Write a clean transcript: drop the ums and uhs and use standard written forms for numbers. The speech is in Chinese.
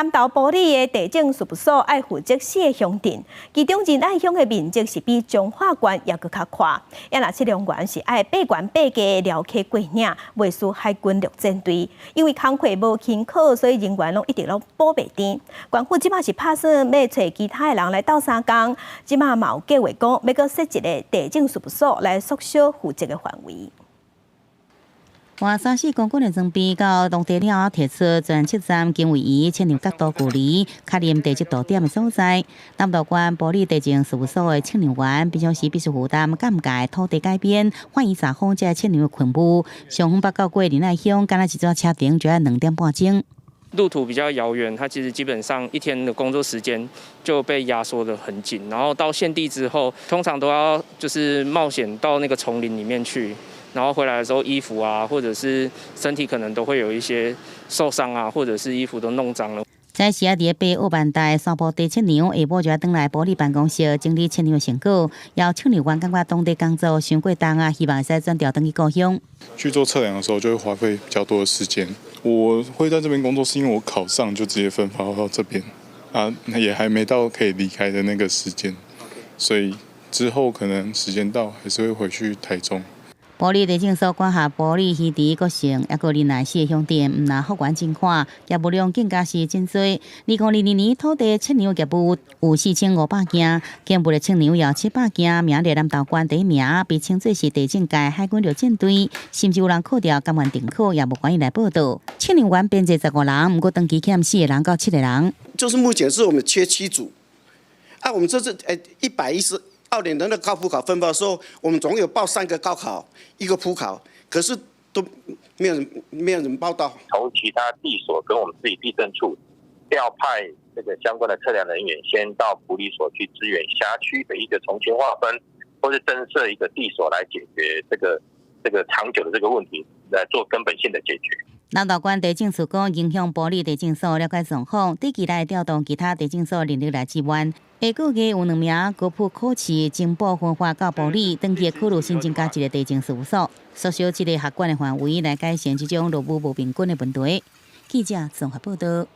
南投埔里的地政事务所爱负责4个乡镇，其中仁爱乡的面积是比彰化县也搁较宽。也若七龙县是爱8县8家辽溪过岭，未输海军陆战队。因为工课无勤考，所以人员一直补袂甜。县府即马是打算要找其他的人来斗相共，即马嘛有计划讲要搁设一个地政事务所来缩小负责的范围。 换3、4公斤的装备到当地了后，提出全7站经位于青牛角度距离较临地质度点的所在。南投县埔里地政事务所的青牛员平常时必须负担尴尬土地改变、换伊撒风这青牛的困务。上风北到过仁爱乡，干那一座车程就要2点半钟。 路途比较遥远，它其实基本上1天的工作时间就被压缩得很紧。然后到现地之后，通常都要就是冒险到那个丛林里面去。 然后回来的时候，衣服啊，或者是身体可能都会有一些受伤啊，或者是衣服都弄脏了。在时啊，伫北澳万代山坡地切牛，下晡就要回来埔里办公室整理切牛的成果。要切牛员感觉当地工作伤过重啊，希望会使转调回去故乡。去做测量的时候，就会花费比较多的时间。我会在这边工作，是因为我考上就直接分发到这边啊，也还没到可以离开的那个时间，所以之后可能时间到，还是会回去台中。 埔里地政所管辖埔里、鱼池、国城，也个仁爱4个乡镇，毋但复原情况，业务量更加是真多。2022年土地切牛业务有4500件，建部的切牛有700件，名列南投县第1名，被称作是地政界海军陆战队。甚至有人扣掉甘愿停考，也无愿意来报道。切牛员编制15人，不过登记欠4个人到7个人。就是目前是我们缺7组，我们这次112年的那个高普考分发的时候，我们总有报3个高考，1个普考，可是都没有人报到。从其他地所跟我们自己地政处调派这个相关的测量人员，先到埔里所去支援辖区的一个重新划分，或是增设一个地所来解决这个长久的这个问题，来做根本性的解决。 南投县地政署讲，影响埔里地政所了解状况，短期内调动其他地政所人力来支援。下个月有2名高普考试经报分发到埔里，登记考虑新增加一个地政事务所，缩小这个学馆的范围来改善这种劳务不平均的问题。记者综合报道。